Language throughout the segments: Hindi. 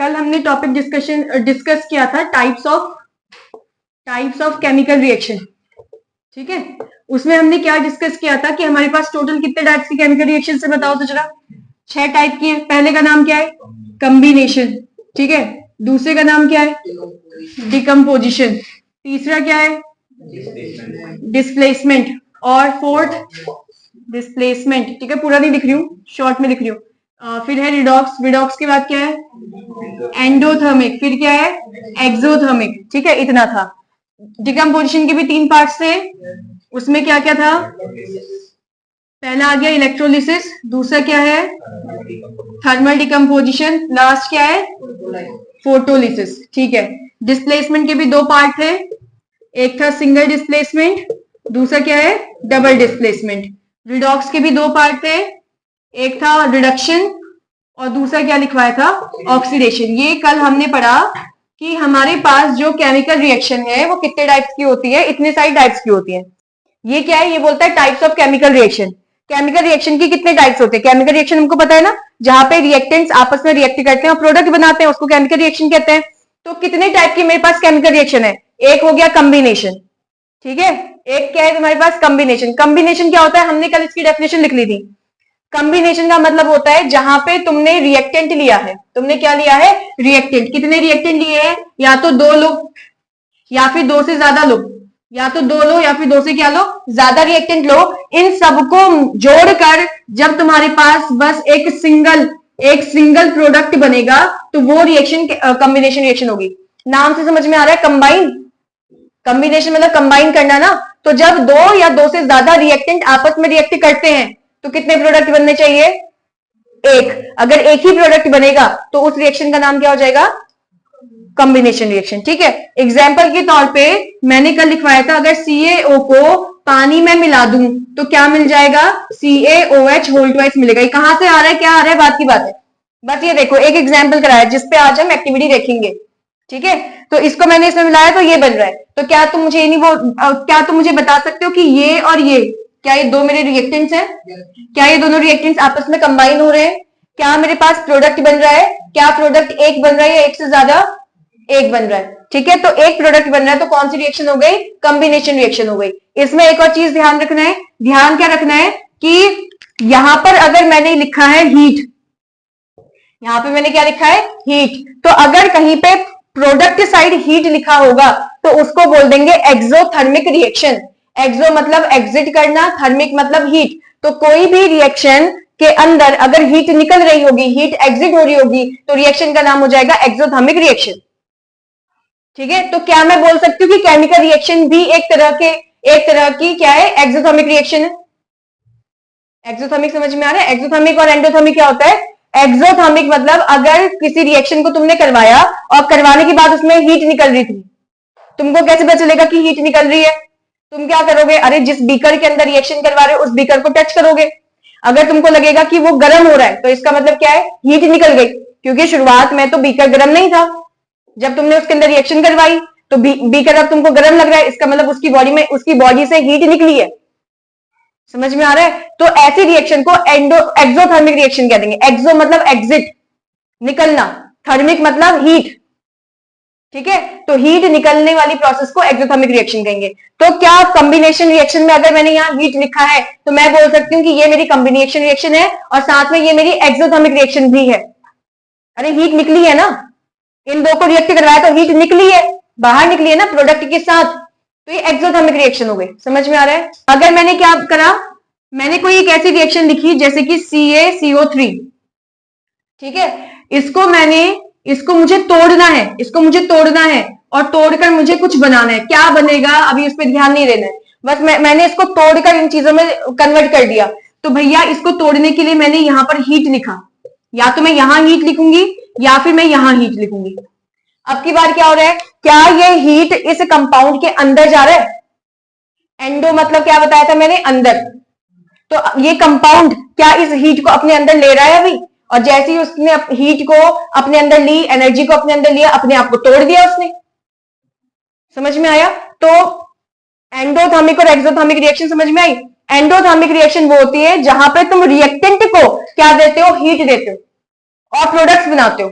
कल हमने टॉपिक डिस्कस किया था टाइप्स ऑफ केमिकल रिएक्शन। ठीक है, उसमें हमने क्या डिस्कस किया था कि हमारे पास टोटल कितने टाइप्स की केमिकल रिएक्शन से बताओ तो जरा। 6 टाइप की है। पहले का नाम क्या है? कम्बिनेशन। ठीक है, दूसरे का नाम क्या है? डिकम्पोजिशन। तीसरा क्या है? डिस्प्लेसमेंट। और फोर्थ डिस्प्लेसमेंट। ठीक है, पूरा नहीं लिख रही हूँ, शॉर्ट में लिख रही हूँ। फिर है रिडॉक्स। रिडॉक्स के बाद क्या है? एंडोथर्मिक। फिर क्या है? एक्सोथर्मिक। ठीक है, इतना था। डिकम्पोजिशन के भी 3 पार्ट्स थे। उसमें क्या क्या था? पहला आ गया इलेक्ट्रोलिसिस, दूसरा क्या है? थर्मल डिकम्पोजिशन, लास्ट क्या है? फोटोलिसिस। ठीक है, डिस्प्लेसमेंट के भी 2 पार्ट थे। एक था सिंगल डिस्प्लेसमेंट, दूसरा क्या है? Double displacement. रिडॉक्स के भी 2 पार्ट थे। एक था रिडक्शन और दूसरा क्या लिखवाया था? ऑक्सीडेशन। ये कल हमने पढ़ा कि हमारे पास जो केमिकल रिएक्शन है वो कितने टाइप्स की होती है? इतने सारी टाइप्स की होती है। ये क्या है? ये बोलता है types of chemical reaction. Chemical reaction की कितने टाइप्स होते हैं? केमिकल रिएक्शन हमको पता है ना, जहां पे रिएक्टेंट्स आपस में रिएक्ट करते हैं और प्रोडक्ट बनाते हैं, उसको केमिकल रिएक्शन कहते हैं। तो कितने टाइप की मेरे पास केमिकल रिएक्शन है? एक हो गया कम्बिनेशन। ठीक है, एक क्या है तुम्हारे पास? कम्बिनेशन। कम्बिनेशन क्या होता है? हमने कल इसकी डेफिनेशन लिख ली थी। कम्बिनेशन का मतलब होता है जहां पे तुमने रिएक्टेंट लिया है। तुमने क्या लिया है? रिएक्टेंट। कितने रिएक्टेंट लिए हैं? या तो 2 लो या फिर 2 से ज्यादा लो, या तो 2 लो या फिर 2 से क्या लो? ज्यादा रिएक्टेंट लो। इन सबको जोड़कर जब तुम्हारे पास बस एक सिंगल प्रोडक्ट बनेगा तो वो रिएक्शन कम्बिनेशन रिएक्शन होगी। नाम से समझ में आ रहा है? कंबाइन। कम्बिनेशन मतलब कंबाइन करना ना। तो जब 2 या 2 से ज्यादा रिएक्टेंट आपस में रिएक्ट करते हैं तो कितने प्रोडक्ट बनने चाहिए? एक। अगर एक ही प्रोडक्ट बनेगा तो उस रिएक्शन का नाम क्या हो जाएगा? Combination reaction. ठीक है, एग्जाम्पल के तौर पे मैंने कल लिखवाया था, अगर CaO को पानी में मिला दूं तो क्या मिल जाएगा? CaOH होल ट्वाइस मिलेगा। ये कहां से आ रहा है, क्या आ रहा है? बात की बात है। बस ये देखो, एक एग्जाम्पल कराया जिसपे आज हम एक्टिविटी देखेंगे। ठीक है, तो इसको मैंने इसमें मिलाया तो ये बन रहा है। तो क्या तुम मुझे क्या तुम मुझे बता सकते हो कि ये और ये, क्या ये 2 मेरे रिएक्टेंट्स हैं? क्या ये दोनों रिएक्टेंट्स आपस में कंबाइन हो रहे हैं? क्या मेरे पास प्रोडक्ट बन रहा है? क्या प्रोडक्ट एक बन रहा है या एक से ज्यादा? एक बन रहा है। ठीक है, तो एक प्रोडक्ट बन रहा है तो कौन सी रिएक्शन हो गई? कॉम्बिनेशन रिएक्शन हो गई। इसमें एक और चीज ध्यान रखना है। ध्यान क्या रखना है कि यहां पर अगर मैंने लिखा है हीट, यहां पे मैंने क्या लिखा है? हीट। तो अगर कहीं पे प्रोडक्ट साइड हीट लिखा होगा तो उसको बोल देंगे एक्सोथर्मिक रिएक्शन। एक्सो मतलब एग्जिट करना, थर्मिक मतलब हीट। तो कोई भी रिएक्शन के अंदर अगर हीट निकल रही होगी, हीट एग्जिट हो रही होगी, तो रिएक्शन का नाम हो जाएगा एक्सोथर्मिक रिएक्शन। ठीक है, तो क्या मैं बोल सकती हूँ कि केमिकल रिएक्शन भी एक तरह की क्या है? एक्सोथर्मिक रिएक्शन है। एक्सोथर्मिक समझ में आ रहा है? एक्सोथर्मिक और एंडोथर्मिक क्या होता है? एक्सोथर्मिक मतलब अगर किसी रिएक्शन को तुमने करवाया और करवाने के बाद उसमें हीट निकल रही थी, तुमको कैसे पता चलेगा कि हीट निकल रही है? तुम क्या करोगे? अरे जिस बीकर के अंदर रिएक्शन करवा रहे हो उस बीकर को टच करोगे। अगर तुमको लगेगा कि वो गर्म हो रहा है तो इसका मतलब क्या है? हीट निकल गई, क्योंकि शुरुआत में तो बीकर गर्म नहीं था। जब तुमने उसके अंदर रिएक्शन करवाई तो बीकर अब तुमको गर्म लग रहा है, इसका मतलब उसकी बॉडी से हीट निकली है। समझ में आ रहा है? तो ऐसी रिएक्शन को एक्सोथर्मिक रिएक्शन कह देंगे। एक्सो मतलब एग्जिट, निकलना। थर्मिक मतलब हीट। ठीक है, तो हीट निकलने वाली प्रोसेस को एक्सोथर्मिक रिएक्शन कहेंगे। तो क्या कॉम्बिनेशन रिएक्शन में अगर मैंने यहाँ हीट लिखा है तो मैं बोल सकती हूँ कि ये मेरी कॉम्बिनेशन रिएक्शन है और साथ में ये मेरी एक्सोथर्मिक रिएक्शन भी है। अरे हीट निकली है ना, इन 2 को रिएक्ट करवाया तो हीट निकली है, बाहर निकली है ना प्रोडक्ट के साथ, तो ये एक्सोथर्मिक रिएक्शन हो गई। समझ में आ रहा है? अगर मैंने क्या करा, मैंने कोई एक ऐसी रिएक्शन लिखी जैसे कि CaCO3। ठीक है, इसको मुझे तोड़ना है और तोड़कर मुझे कुछ बनाना है। क्या बनेगा अभी उस पर ध्यान नहीं देना है, बस मैंने इसको तोड़कर इन चीजों में कन्वर्ट कर दिया। तो भैया इसको तोड़ने के लिए मैंने यहां पर हीट लिखा, या तो मैं यहां हीट लिखूंगी या फिर मैं यहां हीट लिखूंगी। अब की बार क्या हो रहा है? क्या ये हीट इस कंपाउंड के अंदर जा रहा है? एंडो मतलब क्या बताया था मैंने? अंदर। तो ये कंपाउंड क्या इस हीट को अपने अंदर ले रहा है अभी? और जैसे ही उसने हीट को अपने अंदर ली, एनर्जी को अपने अंदर लिया, अपने आप को तोड़ दिया उसने। समझ में आया? तो एंडोथर्मिक और एक्सोथर्मिक रिएक्शन समझ में आई? एंडोथर्मिक रिएक्शन वो होती है जहां पे तुम रिएक्टेंट को क्या देते हो? हीट देते हो और प्रोडक्ट्स बनाते हो।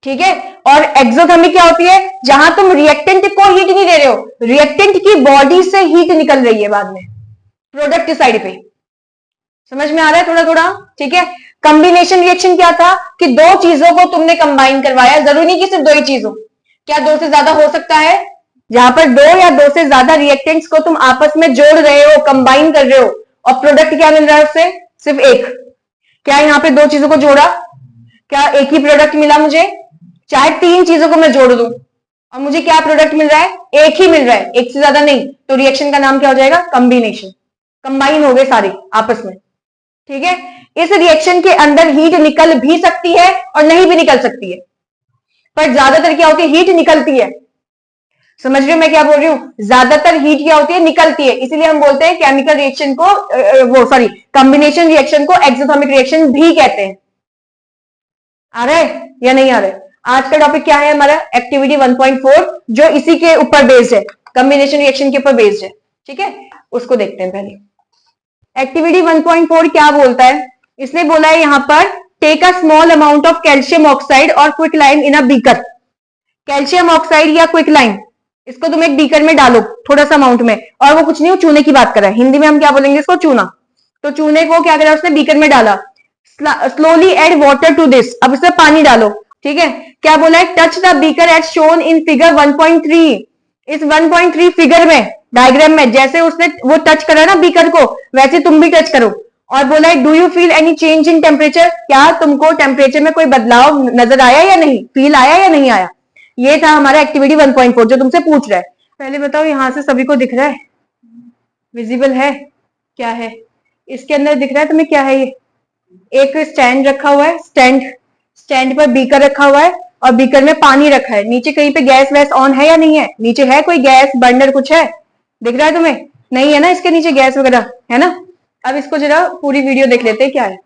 ठीक है। और एक्सोथर्मिक क्या होती है, जहां तुम रिएक्टेंट को हीट नहीं दे रहे हो, रिएक्टेंट की बॉडी से हीट निकल रही है बाद में प्रोडक्ट साइड पे। समझ में आ रहा है थोड़ा थोड़ा, ठीक है। कंबिनेशन रिएक्शन क्या था कि दो चीजों को तुमने कंबाइन करवाया, जरूरी नहीं कि सिर्फ दो ही चीजों, क्या दो से ज्यादा हो सकता है, जहां पर दो या दो से ज्यादा रिएक्टेंट्स को तुम आपस में जोड़ रहे हो, कंबाइन कर रहे हो, और प्रोडक्ट क्या मिल रहा है उससे, सिर्फ एक। क्या यहाँ पे दो चीजों को जोड़ा, क्या एक ही प्रोडक्ट मिला मुझे, चाहे तीन चीजों को मैं जोड़ दूं और मुझे क्या प्रोडक्ट मिल रहा है, एक ही मिल रहा है, एक से ज्यादा नहीं, तो रिएक्शन का नाम क्या हो जाएगा, कंबिनेशन। कंबाइन हो गए सारे आपस में, ठीक है। इस रिएक्शन के अंदर हीट निकल भी सकती है और नहीं भी निकल सकती है, पर ज्यादातर क्या होती है, हीट निकलती है। समझ रहे हो मैं क्या बोल रही हूं, ज्यादातर हीट क्या होती है, निकलती है। इसीलिए हम बोलते हैं केमिकल रिएक्शन को कंबिनेशन रिएक्शन को एक्सोथर्मिक रिएक्शन भी कहते हैं। आ रहा है या नहीं आ रहा है। आज का टॉपिक क्या है हमारा, एक्टिविटी 1.4, जो इसी के ऊपर बेस्ड है, कंबिनेशन रिएक्शन के ऊपर बेस्ड है, ठीक है। उसको देखते हैं पहले। एक्टिविटी 1.4 क्या बोलता है, इसने बोला है यहां पर take a small amount of calcium oxide और quick lime in a beaker. Calcium oxide या क्विक लाइम, इसको तुम एक बीकर में डालो थोड़ा सा अमाउंट में, और वो कुछ नहीं, वो चूने की बात कर रहा है, हिंदी में हम क्या बोलेंगे इसको, चूना। तो चूने को क्या करा उसने, बीकर में डाला। Slowly add water to this, अब इसमें पानी डालो, ठीक है। क्या बोला है, touch the beaker as shown in figure 1.3। इस 1.3 फिगर में, डायग्राम में, जैसे उसने वो टच करा ना बीकर को, वैसे तुम भी टच करो। और बोला है do you feel any change in temperature, क्या तुमको टेम्परेचर में कोई बदलाव नजर आया या नहीं, फील आया या नहीं आया। ये था हमारा एक्टिविटी 1.4 जो तुमसे पूछ रहा है। पहले बताओ यहां से सभी को दिख रहा है, विजिबल है, क्या है इसके अंदर दिख रहा है तुम्हें, क्या है ये, एक स्टैंड रखा हुआ है, स्टैंड पर बीकर रखा हुआ है और बीकर में पानी रखा है। नीचे कहीं पे गैस वैस ऑन है या नहीं है, नीचे है कोई गैस बर्नर कुछ है, दिख रहा है तुम्हें, नहीं है ना इसके नीचे गैस वगैरह, है ना। अब इसको जरा पूरी वीडियो देख लेते हैं क्या है।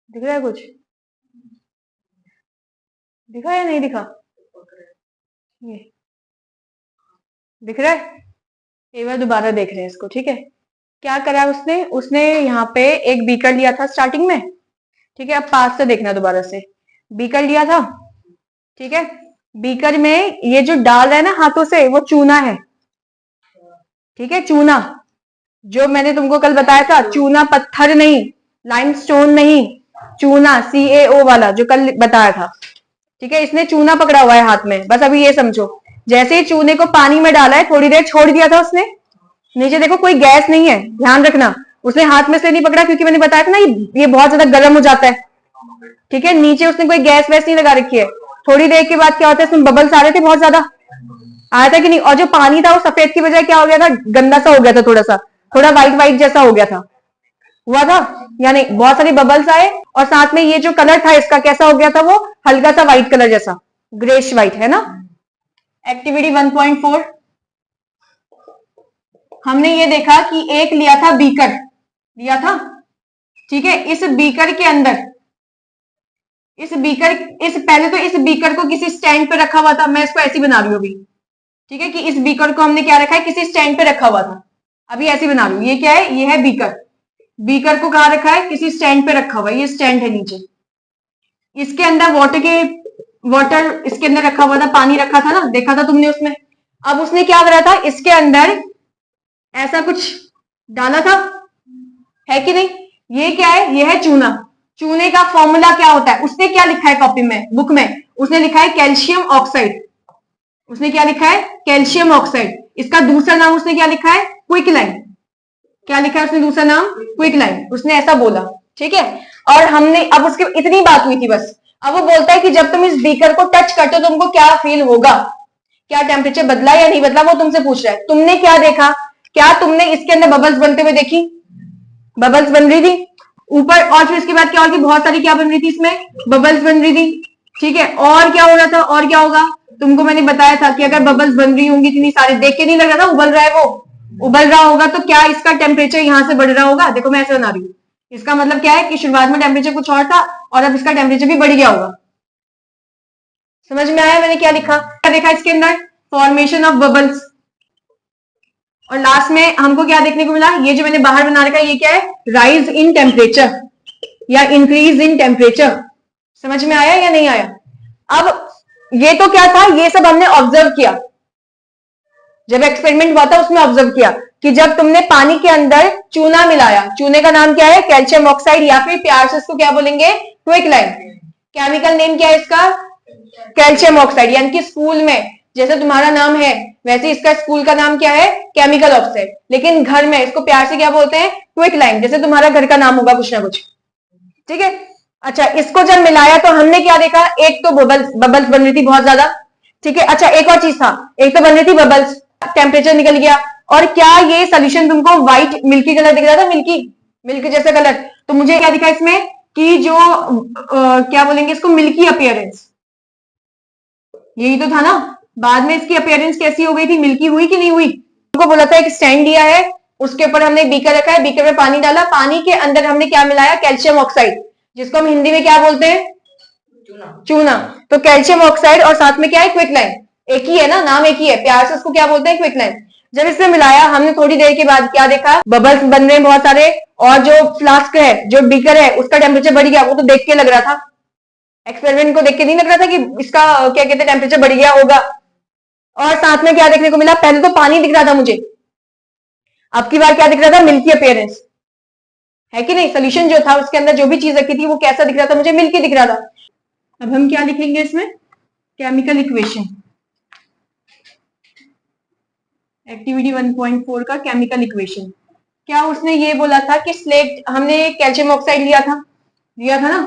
दिख रहा है कुछ, दिखा या नहीं दिखा, ये दिख रहा है। एक बार दोबारा देख रहे हैं इसको, ठीक है। क्या करा उसने, उसने यहाँ पे एक बीकर लिया था स्टार्टिंग में, ठीक है। अब पास से देखना दोबारा से, बीकर लिया था, ठीक है। बीकर में ये जो डाल रहा है ना हाथों से, वो चूना है, ठीक है। चूना जो मैंने तुमको कल बताया था, चूना पत्थर नहीं, लाइमस्टोन नहीं, चूना CaO वाला जो कल बताया था, ठीक है। इसने चूना पकड़ा हुआ है हाथ में, बस अभी ये समझो। जैसे ही चूने को पानी में डाला है, थोड़ी देर छोड़ दिया था उसने, नीचे देखो कोई गैस नहीं है, ध्यान रखना। उसने हाथ में से नहीं पकड़ा क्योंकि मैंने बताया था ना ये बहुत ज्यादा गर्म हो जाता है, ठीक है। नीचे उसने कोई गैस वैस नहीं लगा रखी है। थोड़ी देर के बाद क्या होता है, इसमें बबल्स आ रहे थे, बहुत ज्यादा आया था कि नहीं, और जो पानी था वो सफेद की बजाय क्या हो गया था, गंदा सा हो गया था, थोड़ा व्हाइट व्हाइट जैसा हो गया था, हुआ था या नहीं। बहुत सारे बबल्स आए और साथ में ये जो कलर था इसका कैसा हो गया था, वो हल्का सा व्हाइट कलर जैसा, ग्रेश व्हाइट, है ना। एक्टिविटी 1.4 हमने ये देखा कि एक लिया था बीकर, लिया था, ठीक है। इस बीकर के अंदर, पहले तो इस बीकर को किसी स्टैंड पे रखा हुआ था, मैं इसको ऐसी बना रही हूँ अभी, ठीक है। कि इस बीकर को हमने क्या रखा है, किसी स्टैंड पे रखा हुआ था, अभी ऐसी बना रही हूँ। ये क्या है, ये है बीकर, बीकर को कहाँ रखा है, किसी स्टैंड पे रखा हुआ है, ये स्टैंड है नीचे। इसके अंदर वाटर इसके अंदर रखा हुआ था, पानी रखा था ना, देखा था तुमने उसमें। अब उसने क्या करा था, इसके अंदर ऐसा कुछ डाला था, है कि नहीं। ये क्या है, ये है चूना। चूने का फॉर्मूला क्या होता है, उसने क्या लिखा है कॉपी में, बुक में, उसने लिखा है कैल्शियम ऑक्साइड। उसने क्या लिखा है, कैल्शियम ऑक्साइड। इसका दूसरा नाम उसने क्या लिखा है, क्विक लाइम। क्या लिखा है उसने दूसरा नाम? क्विक लाइम, उसने ऐसा बोला, ठीक है। और हमने अब उसकी इतनी बात हुई थी बस। अब वो बोलता है कि जब तुम इस बीकर को टच करते हो तुमको क्या फील होगा, क्या टेम्परेचर बदला या नहीं बदला, वो तुमसे पूछ रहा है। तुमने क्या देखा? क्या तुमने इसके अंदर बबल्स बनते हुए देखी? बबल्स बन रही थी ऊपर, और फिर इसके बाद क्या और की बहुत सारी क्या बन रही थी इसमें? बबल्स बन रही थी, ठीक है। और क्या हो रहा था? और क्या होगा? तुमको मैंने बताया था कि अगर बबल्स बन रही होंगी इतनी सारी, देख के नहीं लग रहा था उबल रहा है, वो उबल रहा होगा तो क्या इसका टेम्परेचर यहां से बढ़ रहा होगा? देखो मैं ऐसे बना रही हूँ। इसका मतलब क्या है कि शुरुआत में टेम्परेचर कुछ और था और अब इसका टेम्परेचर भी बढ़ गया होगा। समझ में आया मैंने क्या लिखा? क्या देखा इसके अंदर? Formation of bubbles. और लास्ट में हमको क्या देखने को मिला? ये जो मैंने बाहर बना रखा है ये क्या है? राइज इन टेम्परेचर या इंक्रीज इन टेम्परेचर। समझ में आया या नहीं आया? अब ये तो क्या था? ये सब हमने ऑब्जर्व किया, जब एक्सपेरिमेंट हुआ था उसमें ऑब्जर्व किया कि जब तुमने पानी के अंदर चूना मिलाया, चूने का नाम क्या है? कैल्शियम ऑक्साइड, या फिर प्यार से इसको क्या बोलेंगे? क्विकलाइम। केमिकल नेम क्या है इसका? Calcium oxide. यानी कि स्कूल में जैसे तुम्हारा नाम है वैसे इसका स्कूल का नाम क्या है? Chemical oxide. लेकिन घर में इसको प्यार से क्या बोलते हैं? क्विकलाइम, जैसे तुम्हारा घर का नाम होगा कुछ ना कुछ, ठीक है। अच्छा, इसको जब मिलाया तो हमने क्या देखा? एक तो बबल्स बन रही थी बहुत ज्यादा, ठीक है। अच्छा, एक और चीज था, एक तो बन रही थी बबल्स, टेम्परेचर निकल गया। और क्या ये सोल्यूशन तुमको व्हाइट मिल्की कलर दिख रहा था? मिल्क जैसा कलर। तो मुझे क्या दिखा इसमें कि जो क्या बोलेंगे इसको? मिल्की अपीयरेंस, यही तो था ना। बाद में इसकी अपीयरेंस कैसी हो गई थी? मिल्की हुई कि नहीं हुई? हमको बोला था एक स्टैंड दिया है, उसके ऊपर हमने बीकर रखा है, बीकर में पानी डाला, पानी के अंदर हमने क्या मिलाया? कैल्शियम ऑक्साइड, जिसको हम हिंदी में क्या बोलते हैं? चूना। तो कैल्शियम ऑक्साइड और साथ में क्या है? क्विकलाइम। एक ही है ना, नाम एक ही है, प्यार से उसको क्या बोलते हैं? क्विकलाइम। जब इसमें मिलाया हमने थोड़ी देर के बाद क्या देखा? बबल्स बन रहे हैं बहुत सारे, और जो फ्लास्क है, जो बीकर है, उसका टेम्परेचर बढ़ गया। वो तो देख के लग रहा था, एक्सपेरिमेंट को देख के नहीं लग रहा था कि इसका क्या कहते हैं टेम्परेचर बढ़ गया होगा। और साथ में क्या देखने को मिला? पहले तो पानी दिख रहा था मुझे, अब की बार क्या दिख रहा था? मिल्की अपीयरेंस, है कि नहीं? सोल्यूशन जो था उसके अंदर जो भी चीज रखी थी वो कैसा दिख रहा था? मुझे मिल्की दिख रहा था। अब हम क्या लिखेंगे इसमें? केमिकल इक्वेशन, एक्टिविटी 1.4 का केमिकल इक्वेशन। क्या उसने ये बोला था कि स्लेट, हमने कैल्शियम ऑक्साइड लिया था ना।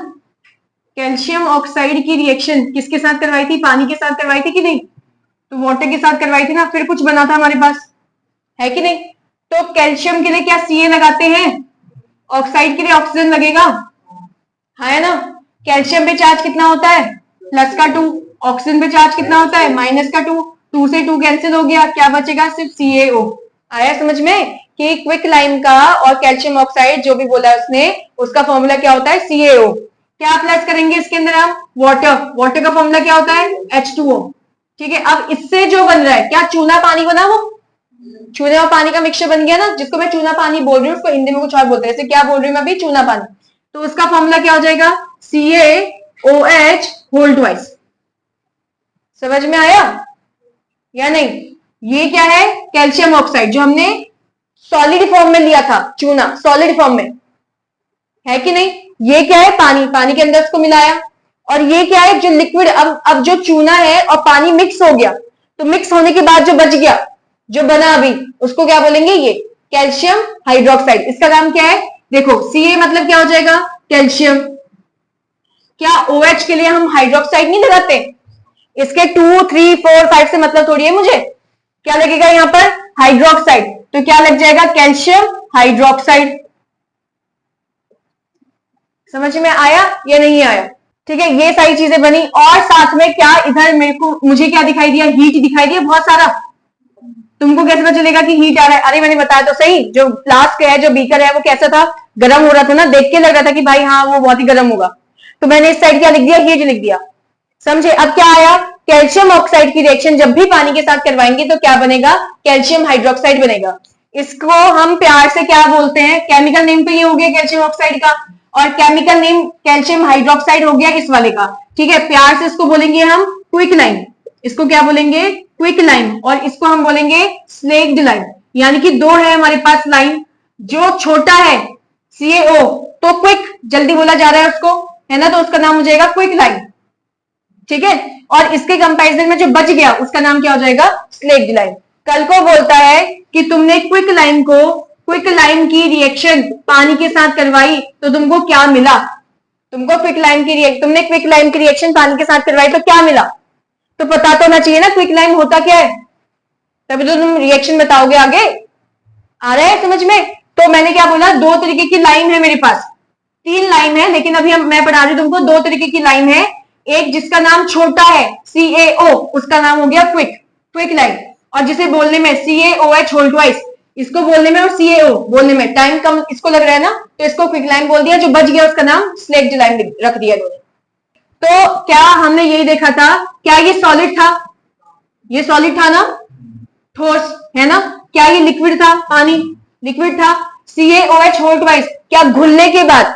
कैल्शियम ऑक्साइड की रिएक्शन किसके साथ करवाई थी? पानी के साथ करवाई थी कि नहीं? तो वाटर के साथ करवाई थी ना, फिर कुछ बना था हमारे पास, है कि नहीं? तो कैल्शियम के लिए क्या Ca लगाते हैं? ऑक्साइड के लिए ऑक्सीजन लगेगा, है ना। कैल्शियम पे चार्ज कितना होता है? प्लस का 2। ऑक्सीजन पे चार्ज कितना होता है? माइनस का 2। 2 से 2 कैंसिल हो गया, क्या बचेगा? सिर्फ CaO। आया समझ में कि क्विक लाइम का और कैल्शियम ऑक्साइड जो भी बोला उसने, उसका फॉर्मूला क्या होता है? CaO। क्या प्लस करेंगे इसके अंदर हम? वाटर का फॉर्मूला क्या होता है? H2O, ठीक है। अब इससे जो बन रहा है क्या चूना पानी बना? वो चूने और पानी का मिक्सचर बन गया ना, जिसको मैं चूना पानी बोल रही हूँ, उसको हिंदी में कुछ और बोलते हैं। जैसे क्या बोल रही हूँ मैं अभी? चूना पानी। तो उसका फॉर्मूला क्या हो जाएगा? CaOH whole twice. समझ में आया या नहीं? ये क्या है? कैल्शियम ऑक्साइड, जो हमने सॉलिड फॉर्म में लिया था, चूना सॉलिड फॉर्म में, है कि नहीं? ये क्या है? पानी के अंदर उसको मिलाया। और ये क्या है? जो लिक्विड, अब जो चूना है और पानी मिक्स हो गया, तो मिक्स होने के बाद जो बच गया, जो बना अभी, उसको क्या बोलेंगे? ये कैल्शियम हाइड्रोक्साइड। इसका नाम क्या है? देखो, Ca मतलब क्या हो जाएगा? कैल्शियम। क्या OH के लिए हम हाइड्रोक्साइड नहीं लगाते? इसके 2, 3, 4, 5 से मतलब थोड़ी है मुझे। क्या लगेगा यहां पर? हाइड्रोक्साइड। तो क्या लग जाएगा? Calcium hydroxide. समझ में आया या नहीं आया? ठीक है, ये सारी चीजें बनी। और साथ में क्या इधर मुझे क्या दिखाई दिया? हीट दिखाई दिया बहुत सारा। तुमको कैसे पता चलेगा कि हीट आ रहा है? अरे मैंने बताया तो सही, जो फ्लास्क है, जो बीकर है, वो कैसा था? गर्म हो रहा था ना, देख के लग रहा था कि भाई हाँ वो बहुत ही गर्म होगा। तो मैंने इस साइड क्या लिख दिया? हीट लिख दिया। समझे? अब क्या आया? कैल्शियम ऑक्साइड की रिएक्शन जब भी पानी के साथ करवाएंगे तो क्या बनेगा? कैल्शियम हाइड्रोक्साइड बनेगा। इसको हम प्यार से क्या बोलते हैं? केमिकल नेम तो ये हो गया कैल्शियम ऑक्साइड का, और केमिकल नेम कैल्शियम हाइड्रोक्साइड हो गया इस वाले का, ठीक है। प्यार से इसको बोलेंगे हम क्विक लाइम। इसको क्या बोलेंगे? Quick lime. और इसको हम बोलेंगे स्लेक्ड लाइम। यानी कि दो है हमारे पास लाइम, जो छोटा है CaO, तो क्विक, जल्दी बोला जा रहा है उसको, है ना, तो उसका नाम हो जाएगा क्विक लाइम, ठीक है। और इसके कंपैरिजन में जो बच गया उसका नाम क्या हो जाएगा? Slaked lime. कल को बोलता है कि तुमने क्विक लाइम को क्विक लाइम की रिएक्शन पानी के साथ करवाई तो तुमको क्या मिला? तुमको क्विक लाइम की रिएक्शन, तुमने क्विक लाइम की रिएक्शन पानी के साथ करवाई तो क्या मिला? तो पता तो होना चाहिए ना क्विक लाइम होता क्या है, तभी तो तुम रिएक्शन बताओगे आगे। आ रहा है समझ में? तो मैंने क्या बोला, दो तरीके की लाइम है मेरे पास, तीन लाइम है, लेकिन अभी मैं पढ़ा रही हूं तुमको दो तरीके की लाइम है। एक जिसका नाम छोटा है CaO, उसका नाम हो गया क्विक लाइम, और जिसे बोलने में CaOH होल ट्वाइस, इसको बोलने में और CaO बोलने में टाइम कम इसको लग रहा है ना, तो इसको क्विक लाइम बोल दिया। जो बच गया उसका नाम स्लेक्ड लाइम रख दिया इन्होंने। तो क्या हमने यही देखा था, क्या ये सॉलिड था? ये सॉलिड था ना, ठोस है ना? क्या ये लिक्विड था? पानी लिक्विड था। CaOH होल ट्वाइस क्या घुलने के बाद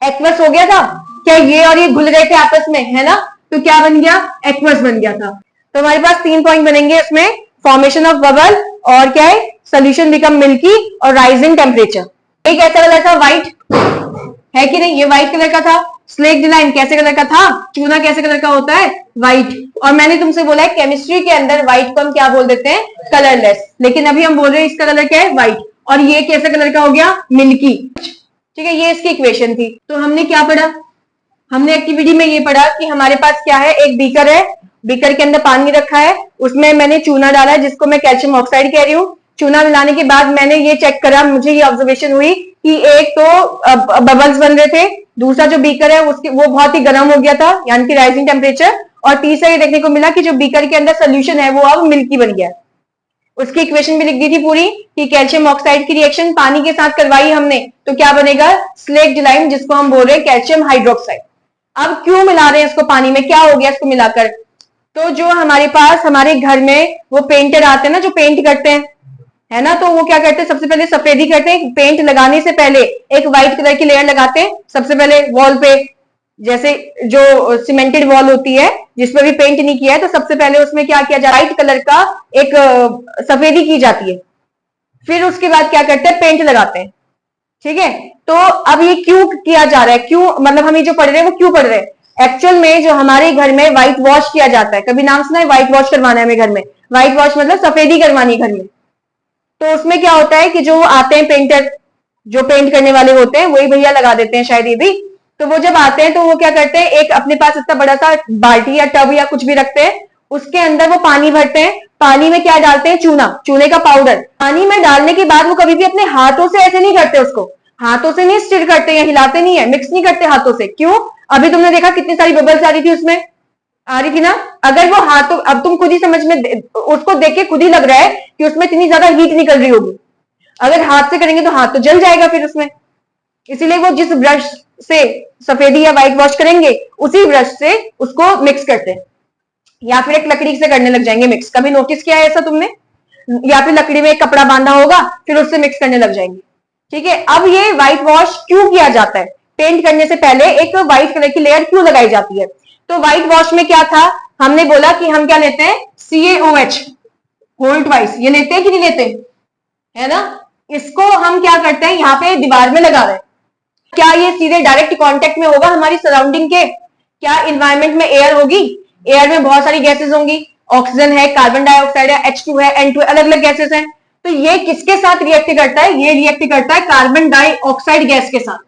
एक्वस हो गया था? क्या ये और ये घुल गए थे आपस में, है ना? तो क्या बन गया? एक्वस बन गया था। तो हमारे पास 3 पॉइंट बनेंगे इसमें, फॉर्मेशन ऑफ बबल, और क्या है, सोल्यूशन बिकम मिल्की, और राइजिंग टेम्परेचर। एक ऐसा कलर था व्हाइट, है कि नहीं? ये व्हाइट कलर का था। स्लेक्ड लाइम कैसे कलर का था? चूना कैसे कलर का होता है? व्हाइट। और मैंने तुमसे बोला है केमिस्ट्री के अंदर व्हाइट को हम क्या बोल देते हैं? कलरलेस। लेकिन अभी हम बोल रहे हैं इसका कलर क्या है? व्हाइट। और ये कैसे कलर का हो गया? मिल्की। ठीक है, ये इसकी इक्वेशन थी। तो हमने क्या पढ़ा? हमने एक्टिविटी में ये पढ़ा कि हमारे पास क्या है, एक बीकर है, बीकर के अंदर पानी रखा है, उसमें मैंने चूना डाला है जिसको मैं कैल्शियम ऑक्साइड कह रही हूँ। चूना मिलाने के बाद मैंने ये चेक करा, मुझे ये ऑब्जर्वेशन हुई कि एक तो बबल्स बन रहे थे, दूसरा जो बीकर है उसकी वो बहुत ही गर्म हो गया था, यानी कि राइजिंग टेम्परेचर, और तीसरा ये देखने को मिला कि जो बीकर के अंदर सोल्यूशन है वो अब मिल्की बन गया। उसकी इक्वेशन भी लिख दी थी पूरी कि कैल्शियम ऑक्साइड की रिएक्शन पानी के साथ करवाई हमने तो क्या बनेगा? स्लेक्ड लाइम, जिसको हम बोल रहे हैं कैल्शियम हाइड्रोक्साइड। अब क्यों मिला रहे हैं इसको पानी में, क्या हो गया इसको मिलाकर? तो जो हमारे पास हमारे घर में वो पेंटर आते हैं ना, जो पेंट करते हैं, है ना, तो वो क्या करते हैं, सबसे पहले सफेदी करते हैं। पेंट लगाने से पहले एक व्हाइट कलर की लेयर लगाते हैं सबसे पहले वॉल पे, जैसे जो सीमेंटेड वॉल होती है जिसपे भी पेंट नहीं किया है, तो सबसे पहले उसमें क्या किया जाता है? व्हाइट कलर का एक सफेदी की जाती है। फिर उसके बाद क्या करते हैं? पेंट लगाते हैं। ठीक है, तो अब ये क्यों किया जा रहा है? क्यों, मतलब हम ये जो पढ़ रहे हैं वो क्यों पढ़ रहे हैं? एक्चुअल में जो हमारे घर में व्हाइट वॉश किया जाता है, कभी नाम सुना है? व्हाइट वॉश करवाना है हमें घर में। व्हाइट वॉश मतलब सफेदी करवानी है घर में। तो उसमें क्या होता है कि जो आते हैं पेंटर, जो पेंट करने वाले होते हैं, वही भैया लगा देते हैं शायद ये भी। तो वो जब आते हैं तो वो क्या करते हैं, एक अपने पास इतना बड़ा सा बाल्टी या टब या कुछ भी रखते हैं, उसके अंदर वो पानी भरते हैं। पानी में क्या डालते हैं? चूना, चूने का पाउडर। पानी में डालने के बाद वो कभी भी अपने हाथों से ऐसे नहीं करते, उसको हाथों से नहीं स्टिर करते या हिलाते नहीं है, मिक्स नहीं करते हाथों से। क्यों? अभी तुमने देखा कितनी सारी बबल्स आ रही थी उसमें, आ रही थी ना? अगर वो हाथों, अब तुम खुद ही समझ में, उसको देख के खुद ही लग रहा है कि उसमें इतनी ज्यादा हीट निकल रही होगी। अगर हाथ से करेंगे तो हाथ तो जल जाएगा फिर उसमें। इसीलिए वो जिस ब्रश से सफेदी या व्हाइट वॉश करेंगे उसी ब्रश से उसको मिक्स करते हैं, या फिर एक लकड़ी से करने लग जाएंगे मिक्स। कभी नोटिस किया है ऐसा तुमने? या फिर लकड़ी में एक कपड़ा बांधा होगा फिर उससे मिक्स करने लग जाएंगे। ठीक है, अब ये व्हाइट वॉश क्यों किया जाता है? पेंट करने से पहले एक व्हाइट कलर की लेयर क्यों लगाई जाती है? तो व्हाइट वॉश में क्या था, हमने बोला कि हम क्या लेते हैं? CaOH whole twice. ये लेते हैं कि नहीं लेते? है ना? इसको हम क्या करते हैं, यहाँ पे दीवार में लगा रहे हैं। क्या ये सीधे डायरेक्ट कांटेक्ट में होगा हमारी सराउंडिंग के? क्या इन्वायरमेंट में एयर होगी? एयर में बहुत सारी गैसेस होंगी, ऑक्सीजन है, कार्बन डाइऑक्साइड है, H2 है, N2 अलग अलग गैसेस हैं। तो ये किसके साथ रिएक्ट करता है? ये रिएक्ट करता है कार्बन डाइऑक्साइड गैस के साथ।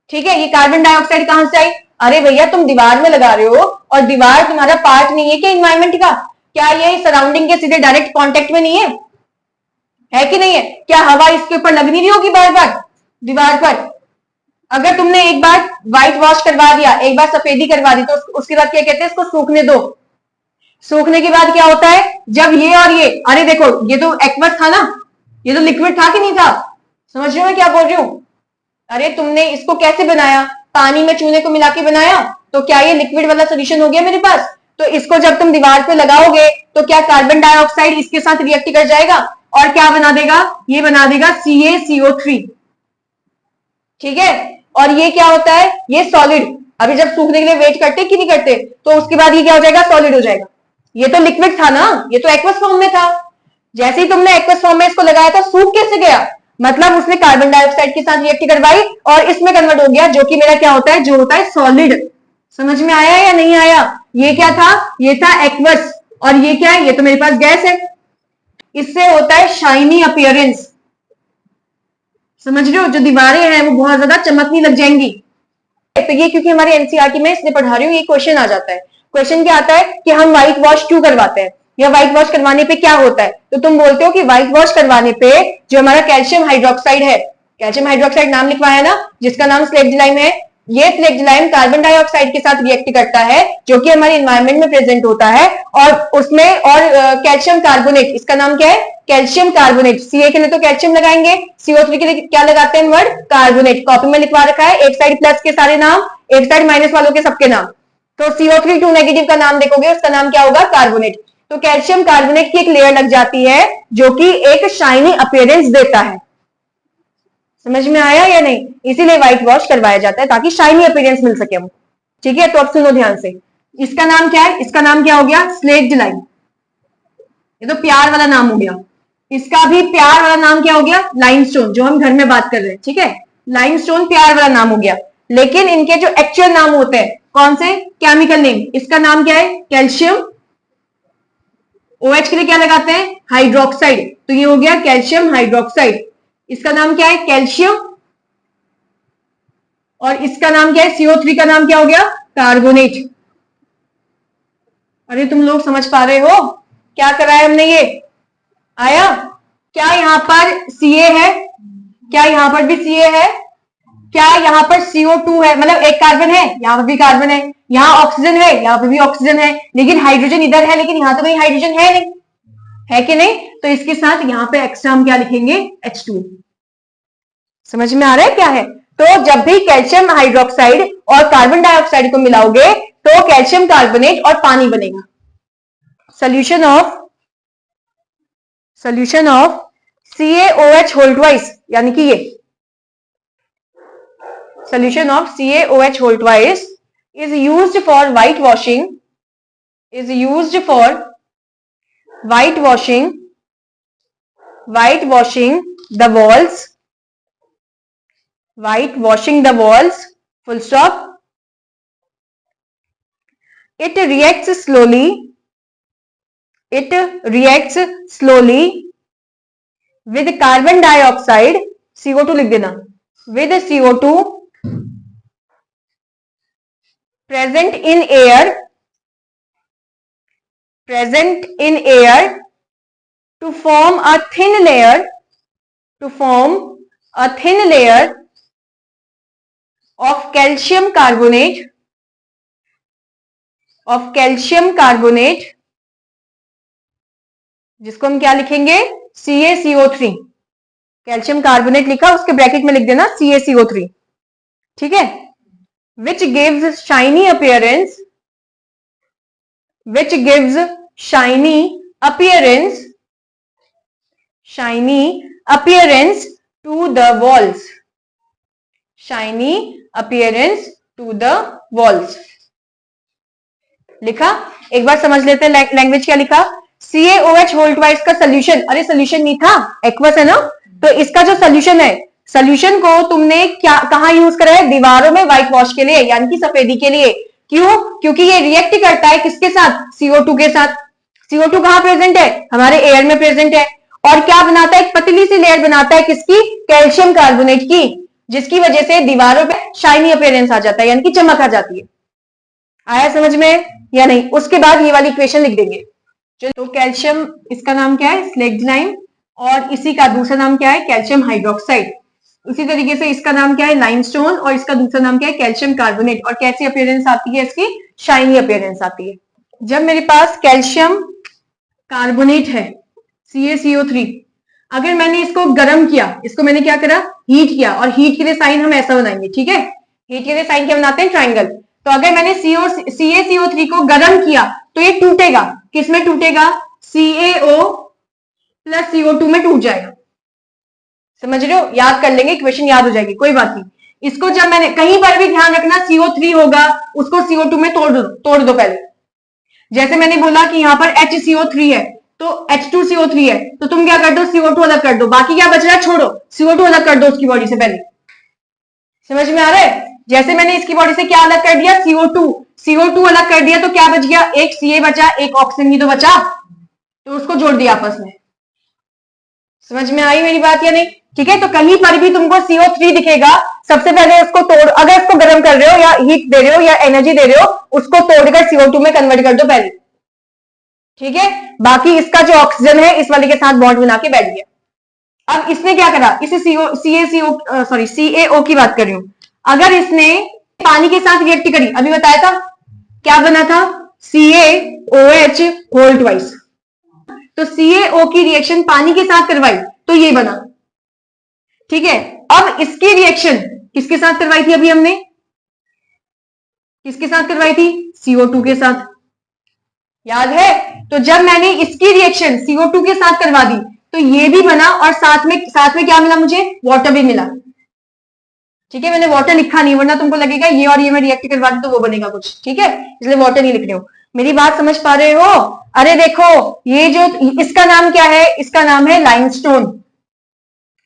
ठीक है, ये कार्बन डाइऑक्साइड कहां से आई? अरे भैया तुम दीवार में लगा रहे हो और दीवार तुम्हारा पार्ट नहीं है क्या इन्वायरमेंट का? क्या ये सराउंडिंग के सीधे डायरेक्ट कांटेक्ट में नहीं है कि नहीं है? क्या हवा इसके ऊपर लग नहीं रही होगी बार बार दीवार पर? अगर तुमने एक बार व्हाइट वॉश करवा दिया, एक बार सफेदी करवा दी, तो उसके बाद क्या कहते हैं? इसको सूखने दो। सूखने के बाद क्या होता है? जब ये और ये, अरे देखो ये तो एक्वस था ना, ये तो लिक्विड था कि नहीं था? समझ रहे हो मैं क्या बोल रही हूँ? अरे तुमने इसको कैसे बनाया? पानी में चूने को मिला के बनाया, तो क्या ये लिक्विड वाला सोल्यूशन हो गया मेरे पास? तो इसको जब तुम दीवार पे लगाओगे तो क्या कार्बन डाइऑक्साइड इसके साथ रिएक्ट कर जाएगा और क्या बना देगा? ये बना देगा CaCO3। ठीक है, और ये क्या होता है? ये सॉलिड। अभी जब सूखने के लिए वेट करते कि नहीं करते, तो उसके बाद ये क्या हो जाएगा? सॉलिड हो जाएगा। ये तो लिक्विड था ना, ये तो एक्वस फॉर्म में था। जैसे ही तुमने एक्वस फॉर्म में इसको लगाया था, सूख कैसे गया? मतलब उसने कार्बन डाइऑक्साइड के साथ रिएक्ट करवाई और इसमें कन्वर्ट हो गया, जो कि मेरा क्या होता है? जो होता है सॉलिड। समझ में आया या नहीं आया? ये क्या था? ये था एक्वस, और ये क्या है? ये तो मेरे पास गैस है। इससे होता है शाइनी अपीयरेंस। समझ रहे हो, जो दीवारें हैं वो बहुत ज्यादा चमकने लग जाएंगी। तो ये क्योंकि हमारे एनसीईआरटी में इसलिए पढ़ा रही हूँ, ये क्वेश्चन आ जाता है। क्वेश्चन क्या आता है कि हम व्हाइट वॉश क्यों करवाते हैं, या व्हाइट वॉश करवाने पे क्या होता है, तो तुम बोलते हो कि व्हाइट वॉश करवाने पे जो हमारा कैल्शियम हाइड्रोक्साइड है, कैल्शियम हाइड्रोक्साइड नाम लिखवाया ना, जिसका नाम स्लेक्जिलाइम है, ये स्लेक्जिलाइम कार्बन डाइऑक्साइड के साथ रिएक्ट करता है जो कि हमारे इन्वायरमेंट में प्रेजेंट होता है, और उसमें और कैल्शियम कार्बोनेट, इसका नाम क्या है, कैल्शियम कार्बोनेट। सीए के लिए तो कैल्शियम लगाएंगे, CO3 के लिए क्या लगाते हैं वर्ड, कार्बोनेट। कॉपी में लिखवा रखा है, एक साइड प्लस के सारे नाम, एक साइड माइनस वालों के सबके नाम। तो CO3 2 नेगेटिव का नाम देखोगे, उसका नाम क्या होगा, कार्बोनेट। तो कैल्शियम कार्बोनेट की एक लेयर लग जाती है जो कि एक शाइनी अपीयरेंस देता है। समझ में आया या नहीं, इसीलिए व्हाइट वॉश करवाया जाता है ताकि शाइनी अपीयरेंस मिल सके हमको। ठीक है, तो अब सुनो ध्यान से, इसका नाम क्या है, इसका नाम क्या हो गया, स्लेक्जिलाइम। ये तो प्यार वाला नाम हो गया। इसका भी प्यार वाला नाम क्या हो गया, लाइमस्टोन, जो हम घर में बात कर रहे हैं। ठीक है, लाइमस्टोन प्यार वाला नाम हो गया, लेकिन इनके जो एक्चुअल नाम होते हैं, कौन से, केमिकल नेम, इसका नाम क्या है, कैल्शियम। OH के लिए क्या लगाते हैं, हाइड्रोक्साइड, तो ये हो गया कैल्शियम हाइड्रोक्साइड। इसका नाम क्या है, कैल्शियम। और इसका नाम क्या है, CO3 का नाम क्या हो गया, कार्बोनेट। अरे तुम लोग समझ पा रहे हो क्या करा है हमने, ये आया क्या, यहां पर Ca है, क्या यहां पर भी Ca है, क्या यहां पर CO2 है, मतलब एक कार्बन है, यहां पर भी कार्बन है, यहां ऑक्सीजन है, यहां पर भी ऑक्सीजन है, लेकिन हाइड्रोजन इधर है, लेकिन यहां तो कहीं हाइड्रोजन है नहीं, है कि नहीं, तो इसके साथ यहां पे एक्स्ट्रा हम क्या लिखेंगे, H2। समझ में आ रहा है क्या है, तो जब भी कैल्शियम हाइड्रोक्साइड और कार्बन डाइऑक्साइड को मिलाओगे तो कैल्शियम कार्बोनेट और पानी बनेगा। Solution of CaOH whole twice, यानी कि ये solution of CaOH whole twice is used for whitewashing, whitewashing the walls, full stop. It reacts slowly with carbon dioxide, CO2 लिख देना, with CO2 present in air to form a thin layer of calcium carbonate, जिसको हम क्या लिखेंगे, CaCO3। कैल्शियम कार्बोनेट लिखा, उसके ब्रैकेट में लिख देना CaCO3। ठीक है, which gives shiny appearance to the walls। लिखा, एक बार समझ लेते हैं लैंग्वेज क्या लिखा। CaOH होल ट्वाइस का सोल्यूशन, अरे सोल्यूशन नहीं था, एक्वस है ना, तो इसका जो सोल्यूशन है, सोल्यूशन को तुमने क्या कहां यूज करा है, दीवारों में व्हाइट वॉश के लिए, यानी कि सफेदी के लिए। क्यों, क्योंकि ये रिएक्ट करता है किसके साथ, CO2 के साथ। CO2 कहां प्रेजेंट है, हमारे एयर में प्रेजेंट है, और क्या बनाता है, एक पतली सी लेयर बनाता है, किसकी, कैल्शियम कार्बोनेट की, जिसकी वजह से दीवारों पे शाइनी अपीयरेंस आ जाता है, यानी कि चमक आ जाती है। आया समझ में या नहीं, उसके बाद ये वाली इक्वेशन लिख देंगे। तो कैल्शियम, इसका नाम क्या है, स्लेक्जिलाइम, और इसी का दूसरा नाम क्या है, कैल्शियम हाइड्रोक्साइड। उसी तरीके से इसका नाम क्या है, लाइमस्टोन, और इसका दूसरा नाम क्या है, कैल्शियम कार्बोनेट। और कैसी अपीयरेंस आती है इसकी, शाइनी अपीयरेंस आती है। जब मेरे पास कैल्शियम कार्बोनेट है, CaCO3, अगर मैंने इसको गर्म किया, इसको मैंने क्या करा, हीट किया, और हीट के लिए साइन हम ऐसा बनाएंगे। ठीक है, हीट के लिए साइन क्या बनाते हैं, ट्राइंगल। तो अगर मैंने CaCO3 को गर्म किया तो ये टूटेगा, किसमें टूटेगा, CaO प्लस CO2 में टूट जाएगा। समझ रहे हो, याद कर लेंगे, इक्वेशन याद हो जाएगी, कोई बात नहीं। इसको जब मैंने, कहीं पर भी ध्यान रखना, CO3 होगा उसको CO2 में तोड़ दो पहले। जैसे मैंने बोला कि यहाँ पर HCO3 है तो H2CO3 है, तो तुम क्या कर दो, CO2 अलग कर दो, बाकी क्या बच रहा है छोड़ो, CO2 अलग कर दो उसकी बॉडी से पहले। समझ में आ रहा है, जैसे मैंने इसकी बॉडी से क्या अलग कर दिया, CO2 अलग कर दिया, तो क्या बच गया, एक Ca बचा, एक ऑक्सीजन ही तो बचा, तो उसको जोड़ दिया आपस में। समझ में आई मेरी बात या नहीं, ठीक है, तो कहीं पर भी तुमको CO3 दिखेगा, सबसे पहले उसको तोड़, अगर उसको गर्म कर रहे हो या हीट दे रहे हो या एनर्जी दे रहे हो, उसको तोड़कर CO2 में कन्वर्ट कर दो पहले। ठीक है, बाकी इसका जो ऑक्सीजन है इस वाले के साथ बॉन्ड बना के बैठ गया। अब इसने क्या करा, इसे CaO की बात कर रही हूं। अगर इसने पानी के साथ रिएक्ट करी, अभी बताया था क्या बना था, CaOH होल ट्वाइस। तो CaO की रिएक्शन पानी के साथ करवाई तो ये बना। ठीक है, अब इसकी रिएक्शन किसके साथ करवाई थी, अभी हमने किसके साथ करवाई थी, CO2 के साथ, याद है। तो जब मैंने इसकी रिएक्शन CO2 के साथ करवा दी तो ये भी बना, और साथ में क्या मिला मुझे, वाटर भी मिला। ठीक है, मैंने वाटर लिखा नहीं, वरना तुमको लगेगा ये और ये मैं रिएक्ट करवा दी तो वो बनेगा कुछ। ठीक है, इसलिए वाटर नहीं लिख रही हूं। मेरी बात समझ पा रहे हो? अरे देखो, ये जो इसका नाम क्या है, इसका नाम है लाइमस्टोन।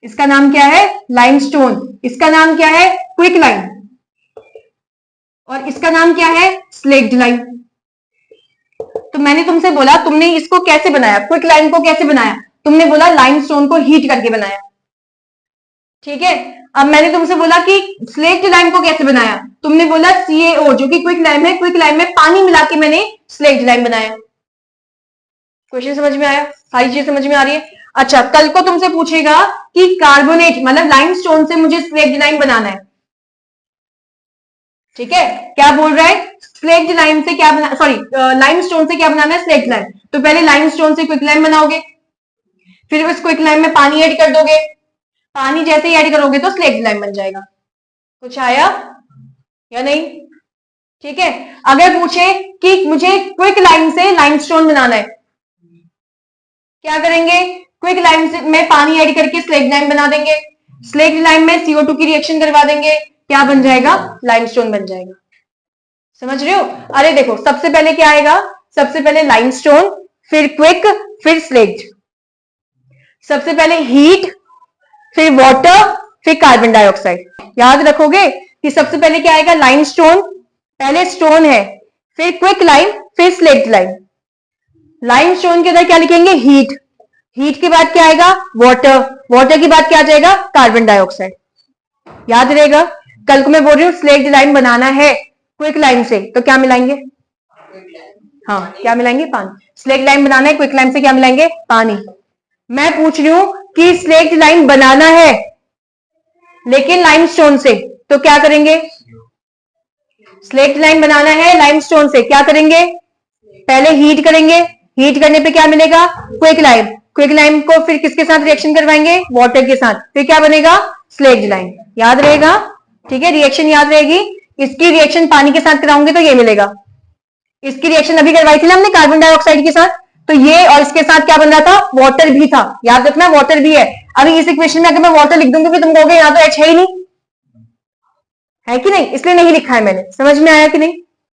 इसका नाम क्या है, लाइमस्टोन। इसका नाम क्या है, क्विक लाइम। और इसका नाम क्या है, स्लेक्ड लाइम। तो मैंने तुमसे बोला, तुमने इसको कैसे बनाया, क्विक लाइम को कैसे बनाया, तुमने बोला लाइमस्टोन को हीट करके बनाया। ठीक है, अब मैंने तुमसे बोला कि स्लेक्ड लाइम को कैसे बनाया, तुमने बोला CaO जो कि क्विक लाइम है, क्विक लाइम में पानी मिला के मैंने स्लेक्ड लाइम बनाया। क्वेश्चन समझ में आया, सारी चीज समझ में आ रही है। अच्छा, कल को तुमसे पूछेगा कि कार्बोनेट मतलब लाइमस्टोन से मुझे स्लेक्ड लाइम बनाना है। ठीक है, क्या बोल रहा है, स्लेक्ड लाइम से क्या बना, सॉरी लाइमस्टोन से क्या बनाना है, स्लेक्ड लाइम। तो पहले लाइमस्टोन से क्विक लाइम बनाओगे, फिर उस क्विक लाइम में पानी ऐड कर दोगे, पानी जैसे ही ऐड करोगे तो स्लेक्ड लाइम बन जाएगा। कुछ आया या नहीं? ठीक है, अगर पूछे कि मुझे क्विक लाइम से लाइमस्टोन बनाना है, क्या करेंगे, क्विक लाइम से में पानी ऐड करके स्लेक्ड लाइम बना देंगे, स्लेक्ड लाइम में CO2 की रिएक्शन करवा देंगे, क्या बन जाएगा, लाइमस्टोन बन जाएगा। समझ रहे हो? अरे देखो, सबसे पहले क्या आएगा, सबसे पहले लाइमस्टोन, फिर क्विक, फिर स्लेक्ड। सबसे पहले हीट, फिर वाटर, फिर कार्बन डाइऑक्साइड। याद रखोगे कि सबसे पहले क्या आएगा, लाइमस्टोन, पहले स्टोन है, फिर क्विक लाइम, फिर स्लेक्ड लाइम। लाइमस्टोन के अंदर क्या लिखेंगे, हीट, हीट के बाद क्या आएगा, वाटर, वाटर के बाद क्या आ जाएगा, कार्बन डाइऑक्साइड। याद रहेगा। कल को मैं बोल रही हूँ स्लेक्ड लाइम बनाना है क्विक लाइम से, तो क्या मिलाएंगे, हाँ क्या मिलाएंगे, पानी। स्लेक्ड लाइम बनाना है क्विक लाइम से, क्या मिलाएंगे, पानी। मैं पूछ रही हूं कि स्लेक्ड लाइम बनाना है लेकिन लाइमस्टोन से, तो क्या करेंगे, स्लेक्ड लाइम बनाना है लाइमस्टोन से, क्या करेंगे, पहले हीट करेंगे, हीट करने पे क्या मिलेगा, क्विक लाइम, क्विक लाइम को फिर किसके साथ रिएक्शन करवाएंगे, वाटर के साथ, फिर क्या बनेगा, स्लेक्ड लाइम। याद रहेगा, ठीक है, रिएक्शन याद रहेगी। इसकी रिएक्शन पानी के साथ कराऊंगे तो ये मिलेगा, इसकी रिएक्शन अभी करवाई थी ना हमने कार्बन डाइऑक्साइड के साथ, तो ये और इसके साथ क्या बन रहा था, वाटर भी था। याद रखना वाटर भी है। अभी इस इक्वेशन में अगर मैं वाटर लिख दूंगी तुम कहोगे यहाँ तो H है ही नहीं, है कि नहीं, इसलिए नहीं लिखा है मैंने। समझ में आया कि नहीं?